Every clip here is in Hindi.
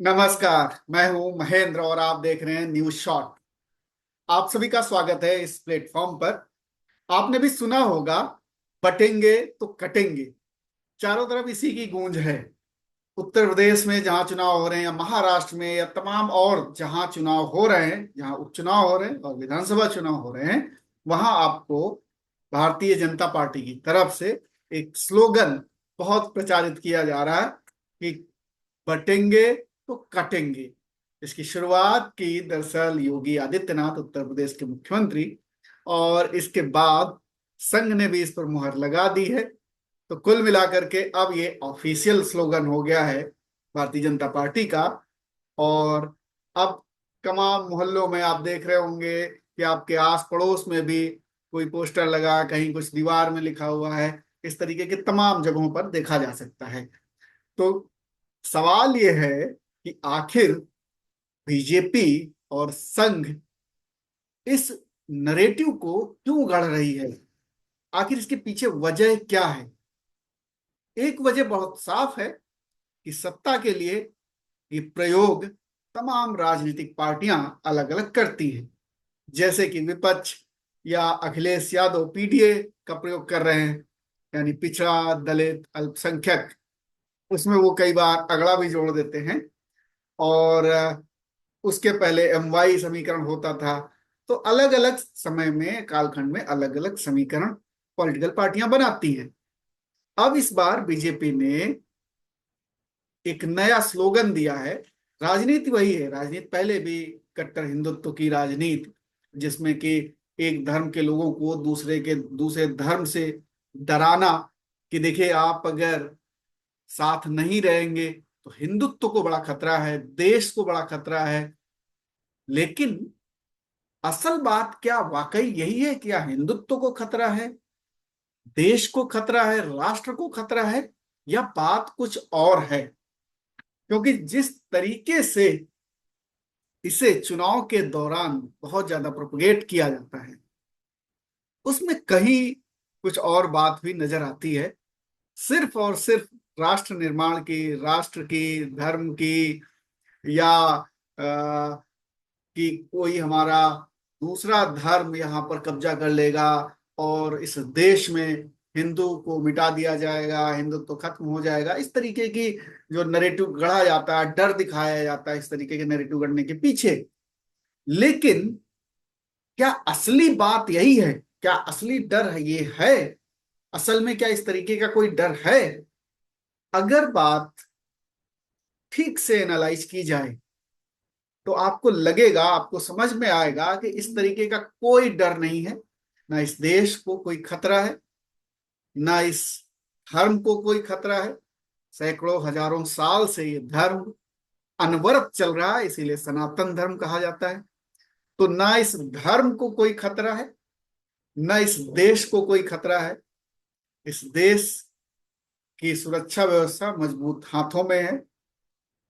नमस्कार। मैं हूं महेंद्र और आप देख रहे हैं न्यूज शॉट। आप सभी का स्वागत है इस प्लेटफॉर्म पर। आपने भी सुना होगा, बटेंगे तो कटेंगे। चारों तरफ इसी की गूंज है। उत्तर प्रदेश में जहां चुनाव हो रहे हैं या महाराष्ट्र में या तमाम और जहां चुनाव हो रहे हैं, जहां उपचुनाव हो रहे हैं और विधानसभा चुनाव हो रहे हैं, वहां आपको भारतीय जनता पार्टी की तरफ से एक स्लोगन बहुत प्रचारित किया जा रहा है कि बटेंगे तो कटेंगे। इसकी शुरुआत की दरअसल योगी आदित्यनाथ, उत्तर प्रदेश के मुख्यमंत्री, और इसके बाद संघ ने भी इस पर मुहर लगा दी है। तो कुल मिलाकर के अब ये ऑफिशियल स्लोगन हो गया है भारतीय जनता पार्टी का। और अब तमाम मोहल्लों में आप देख रहे होंगे कि आपके आस पड़ोस में भी कोई पोस्टर लगा, कहीं कुछ दीवार में लिखा हुआ है। इस तरीके के तमाम जगहों पर देखा जा सकता है। तो सवाल यह है कि आखिर बीजेपी और संघ इस नरेटिव को क्यों गढ़ रही है? आखिर इसके पीछे वजह क्या है? एक वजह बहुत साफ है कि सत्ता के लिए ये प्रयोग तमाम राजनीतिक पार्टियां अलग अलग करती हैं। जैसे कि विपक्ष या अखिलेश यादव पीडीए का प्रयोग कर रहे हैं, यानी पिछड़ा, दलित, अल्पसंख्यक। उसमें वो कई बार अगड़ा भी जोड़ देते हैं। और उसके पहले एमवाई समीकरण होता था। तो अलग अलग समय में, कालखंड में अलग अलग समीकरण पॉलिटिकल पार्टियां बनाती हैं। अब इस बार बीजेपी ने एक नया स्लोगन दिया है। राजनीति वही है, राजनीति पहले भी कट्टर हिंदुत्व की राजनीति, जिसमें कि एक धर्म के लोगों को दूसरे धर्म से डराना कि देखिए, आप अगर साथ नहीं रहेंगे तो हिंदुत्व को बड़ा खतरा है, देश को बड़ा खतरा है। लेकिन असल बात क्या वाकई यही है? क्या हिंदुत्व को खतरा है, देश को खतरा है, राष्ट्र को खतरा है, या बात कुछ और है? क्योंकि जिस तरीके से इसे चुनाव के दौरान बहुत ज्यादा प्रोपगेट किया जाता है, उसमें कहीं कुछ और बात भी नजर आती है। सिर्फ और सिर्फ राष्ट्र निर्माण की, राष्ट्र की, धर्म की, या कि कोई हमारा दूसरा धर्म यहाँ पर कब्जा कर लेगा और इस देश में हिंदू को मिटा दिया जाएगा, हिंदुत्व तो खत्म हो जाएगा, इस तरीके की जो नैरेटिव गढ़ा जाता है, डर दिखाया जाता है इस तरीके के नैरेटिव गढ़ने के पीछे। लेकिन क्या असली बात यही है? क्या असली डर है ये है? असल में क्या इस तरीके का कोई डर है? अगर बात ठीक से एनालाइज की जाए तो आपको लगेगा, आपको समझ में आएगा कि इस तरीके का कोई डर नहीं है। ना इस देश को कोई खतरा है, ना इस धर्म को कोई खतरा है। सैकड़ों हजारों साल से ये धर्म अनवरत चल रहा है, इसीलिए सनातन धर्म कहा जाता है। तो ना इस धर्म को कोई खतरा है, ना इस देश को कोई खतरा है। इस देश की सुरक्षा व्यवस्था मजबूत हाथों में है।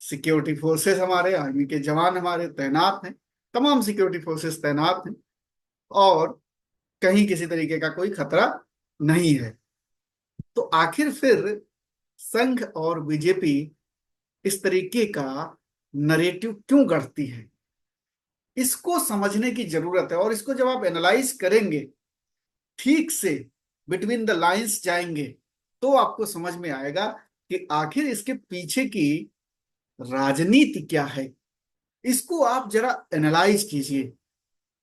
सिक्योरिटी फोर्सेस हमारे, आर्मी के जवान हमारे तैनात हैं, तमाम सिक्योरिटी फोर्सेस तैनात हैं, और कहीं किसी तरीके का कोई खतरा नहीं है। तो आखिर फिर संघ और बीजेपी इस तरीके का नरेटिव क्यों गढ़ती है? इसको समझने की जरूरत है। और इसको जब आप एनालाइज करेंगे, ठीक से बिटवीन द लाइंस जाएंगे, तो आपको समझ में आएगा कि आखिर इसके पीछे की राजनीति क्या है। इसको आप जरा एनालाइज कीजिए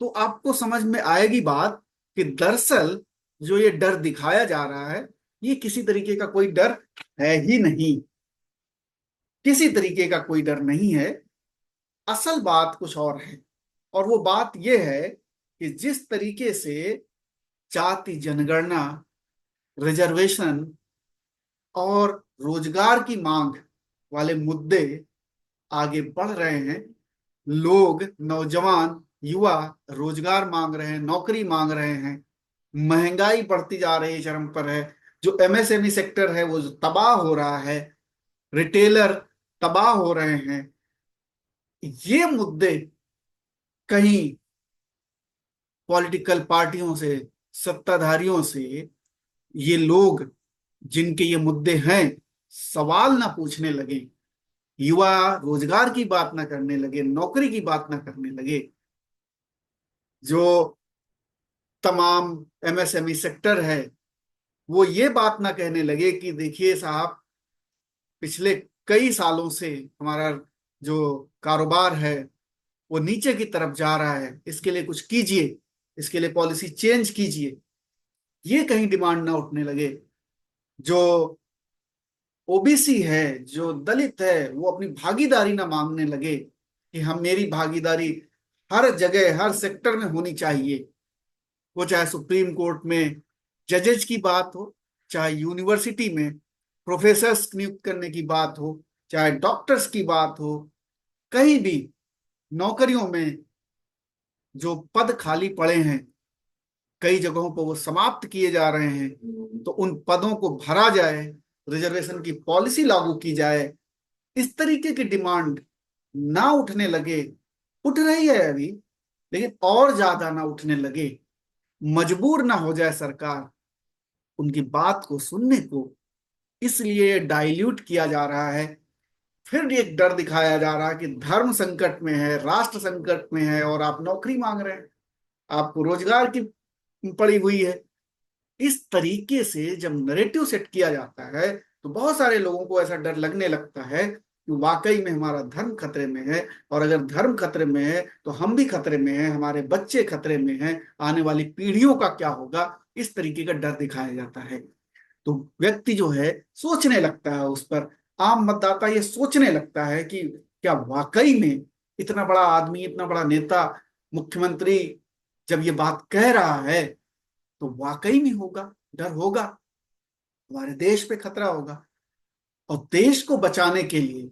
तो आपको समझ में आएगी बात कि दरअसल जो ये डर दिखाया जा रहा है, ये किसी तरीके का कोई डर है ही नहीं। किसी तरीके का कोई डर नहीं है। असल बात कुछ और है। और वो बात यह है कि जिस तरीके से जाति जनगणना, रिजर्वेशन और रोजगार की मांग वाले मुद्दे आगे बढ़ रहे हैं, लोग, नौजवान, युवा रोजगार मांग रहे हैं, नौकरी मांग रहे हैं, महंगाई बढ़ती जा रही है, चरम पर है। जो एमएसएमई सेक्टर है वो जो तबाह हो रहा है, रिटेलर तबाह हो रहे हैं। ये मुद्दे कहीं पॉलिटिकल पार्टियों से, सत्ताधारियों से, ये लोग जिनके ये मुद्दे हैं, सवाल ना पूछने लगे युवा रोजगार की बात ना करने लगे, नौकरी की बात ना करने लगे, जो तमाम एमएसएमई सेक्टर है वो ये बात ना कहने लगे कि देखिए साहब, पिछले कई सालों से हमारा जो कारोबार है वो नीचे की तरफ जा रहा है, इसके लिए कुछ कीजिए, इसके लिए पॉलिसी चेंज कीजिए, ये कहीं डिमांड ना उठने लगे। जो ओबीसी है, जो दलित है, वो अपनी भागीदारी ना मांगने लगे कि हम मेरी भागीदारी हर जगह हर सेक्टर में होनी चाहिए। वो चाहे सुप्रीम कोर्ट में जजेज की बात हो, चाहे यूनिवर्सिटी में प्रोफेसर्स नियुक्त करने की बात हो, चाहे डॉक्टर्स की बात हो, कहीं भी नौकरियों में जो पद खाली पड़े हैं, कई जगहों पर वो समाप्त किए जा रहे हैं, तो उन पदों को भरा जाए, रिजर्वेशन की पॉलिसी लागू की जाए। इस तरीके की डिमांड ना उठने लगे, उठ रही है अभी, लेकिन और ज्यादा ना उठने लगे, मजबूर ना हो जाए सरकार उनकी बात को सुनने को, इसलिए डाइल्यूट किया जा रहा है। फिर एक डर दिखाया जा रहा है कि धर्म संकट में है, राष्ट्र संकट में है, और आप नौकरी मांग रहे हैं, आपको रोजगार की पड़ी हुई है। इस तरीके से जब नरेटिव सेट किया जाता है तो बहुत सारे लोगों को ऐसा डर लगने लगता है कि वाकई में हमारा धर्म खतरे में है, और अगर धर्म खतरे में है तो हम भी खतरे में हैं, हमारे बच्चे खतरे में हैं, आने वाली पीढ़ियों का क्या होगा, इस तरीके का डर दिखाया जाता है। तो व्यक्ति जो है सोचने लगता है, उस पर आम मतदाता ये सोचने लगता है कि क्या वाकई में इतना बड़ा आदमी, इतना बड़ा नेता, मुख्यमंत्री जब ये बात कह रहा है तो वाकई में होगा, डर होगा, हमारे देश पे खतरा होगा। और देश को बचाने के लिए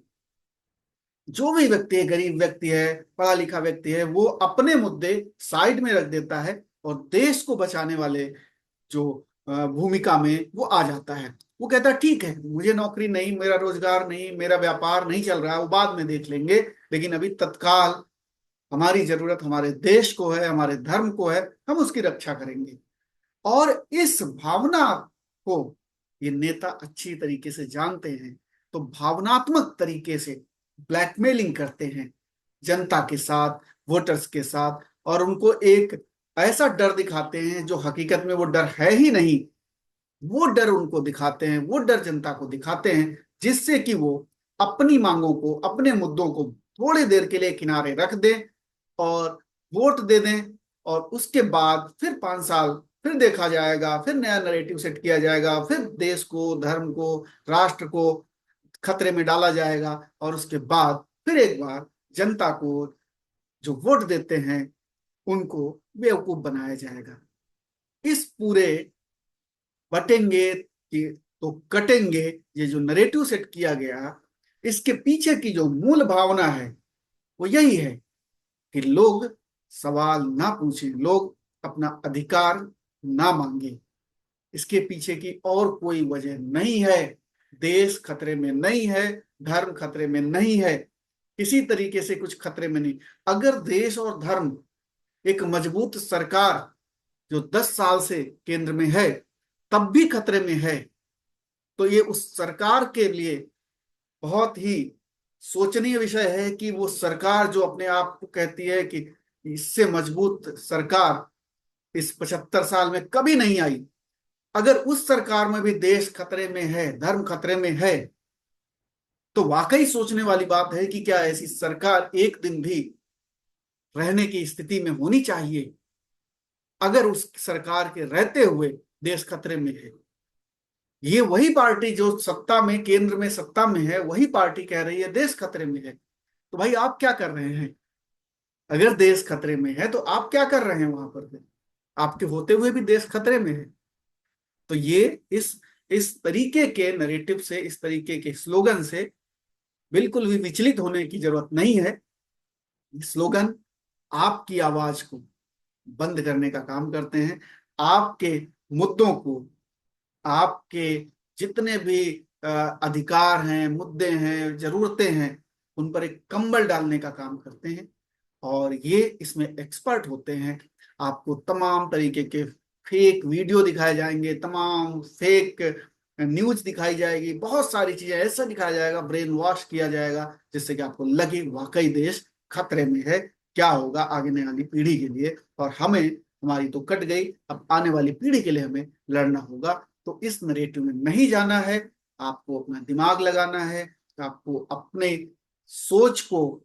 जो भी व्यक्ति है, गरीब व्यक्ति है, पढ़ा लिखा व्यक्ति है, वो अपने मुद्दे साइड में रख देता है और देश को बचाने वाले जो भूमिका में वो आ जाता है। वो कहता है ठीक है, मुझे नौकरी नहीं, मेरा रोजगार नहीं, मेरा व्यापार नहीं चल रहा है, वो बाद में देख लेंगे, लेकिन अभी तत्काल हमारी जरूरत हमारे देश को है, हमारे धर्म को है, हम उसकी रक्षा करेंगे। और इस भावना को ये नेता अच्छी तरीके से जानते हैं, तो भावनात्मक तरीके से ब्लैकमेलिंग करते हैं जनता के साथ, वोटर्स के साथ, और उनको एक ऐसा डर दिखाते हैं जो हकीकत में वो डर है ही नहीं। वो डर उनको दिखाते हैं, वो डर जनता को दिखाते हैं, जिससे कि वो अपनी मांगों को, अपने मुद्दों को थोड़ी देर के लिए किनारे रख दें और वोट दे दें, और उसके बाद फिर 5 साल फिर देखा जाएगा, फिर नया नैरेटिव सेट किया जाएगा, फिर देश को, धर्म को, राष्ट्र को खतरे में डाला जाएगा, और उसके बाद फिर एक बार जनता को जो वोट देते हैं उनको बेवकूफ बनाया जाएगा। इस पूरे बटेंगे कि तो कटेंगे, ये जो नरेटिव सेट किया गया, इसके पीछे की जो मूल भावना है वो यही है कि लोग सवाल ना पूछें, लोग अपना अधिकार ना मांगे। इसके पीछे की और कोई वजह नहीं है। देश खतरे में नहीं है, धर्म खतरे में नहीं है, किसी तरीके से कुछ खतरे में नहीं। अगर देश और धर्म, एक मजबूत सरकार जो 10 साल से केंद्र में है तब भी खतरे में है, तो ये उस सरकार के लिए बहुत ही सोचनीय विषय है कि वो सरकार जो अपने आप को कहती है कि इससे मजबूत सरकार इस 75 साल में कभी नहीं आई, अगर उस सरकार में भी देश खतरे में है, धर्म खतरे में है, तो वाकई सोचने वाली बात है कि क्या ऐसी सरकार एक दिन भी रहने की स्थिति में होनी चाहिए। अगर उस सरकार के रहते हुए देश खतरे में है, ये वही पार्टी जो सत्ता में, केंद्र में सत्ता में है, वही पार्टी कह रही है देश खतरे में है, तो भाई आप क्या कर रहे हैं? अगर देश खतरे में है तो आप क्या कर रहे हैं वहां पर? आपके होते हुए भी देश खतरे में है। तो ये इस तरीके के नरेटिव से, इस तरीके के स्लोगन से बिल्कुल भी विचलित होने की जरूरत नहीं है। स्लोगन आपकी आवाज को बंद करने का काम करते हैं, आपके मुद्दों को, आपके जितने भी अधिकार हैं, मुद्दे हैं, जरूरतें हैं, उन पर एक कंबल डालने का काम करते हैं। और ये इसमें एक्सपर्ट होते हैं। आपको तमाम तरीके के फेक वीडियो दिखाए जाएंगे, तमाम फेक न्यूज दिखाई जाएगी, बहुत सारी चीजें ऐसा दिखाया जाएगा, ब्रेन वॉश किया जाएगा, जिससे कि आपको लगे वाकई देश खतरे में है। क्या होगा आगे आने पीढ़ी के लिए, और हमें, हमारी तो कट गई, अब आने वाली पीढ़ी के लिए हमें लड़ना होगा। तो इस नरेटिव में नहीं जाना है, आपको अपना दिमाग लगाना है, आपको अपने सोच को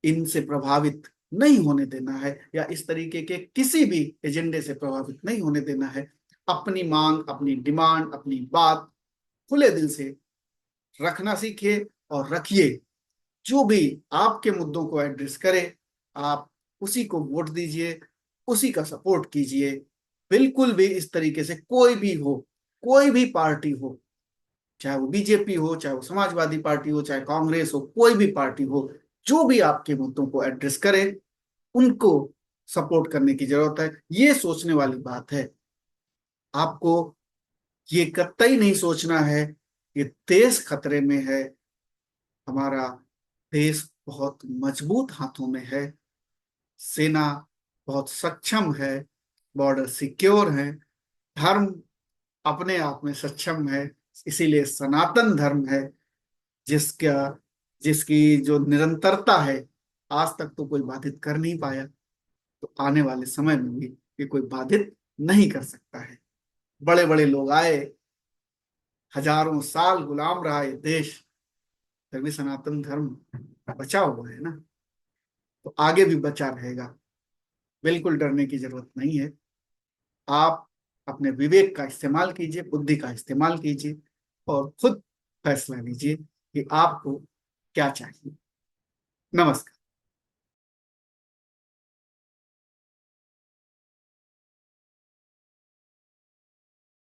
इनसे प्रभावित नहीं होने देना है, या इस तरीके के किसी भी एजेंडे से प्रभावित नहीं होने देना है। अपनी मांग, अपनी डिमांड, अपनी बात खुले दिल से रखना सीखिए और रखिए। जो भी आपके मुद्दों को एड्रेस करे, आप उसी को वोट दीजिए, उसी का सपोर्ट कीजिए। बिल्कुल भी इस तरीके से कोई भी हो, कोई भी पार्टी हो, चाहे वो बीजेपी हो, चाहे वो समाजवादी पार्टी हो, चाहे कांग्रेस हो, कोई भी पार्टी हो, जो भी आपके मुद्दों को एड्रेस करे, उनको सपोर्ट करने की जरूरत है। ये सोचने वाली बात है। आपको ये कतई नहीं सोचना है कि देश खतरे में है। हमारा देश बहुत मजबूत हाथों में है, सेना बहुत सक्षम है, बॉर्डर सिक्योर है, धर्म अपने आप में सक्षम है। इसीलिए सनातन धर्म है, जिसका जिसकी जो निरंतरता है, आज तक तो कोई बाधित कर नहीं पाया, तो आने वाले समय में भी ये कोई बाधित नहीं कर सकता है। बड़े बड़े लोग आए, हजारों साल गुलाम रहा ये देश, फिर भी सनातन धर्म बचा हुआ है ना, तो आगे भी बचा रहेगा। बिल्कुल डरने की जरूरत नहीं है। आप अपने विवेक का इस्तेमाल कीजिए, बुद्धि का इस्तेमाल कीजिए, और खुद फैसला लीजिए कि आपको क्या चाहिए। नमस्कार।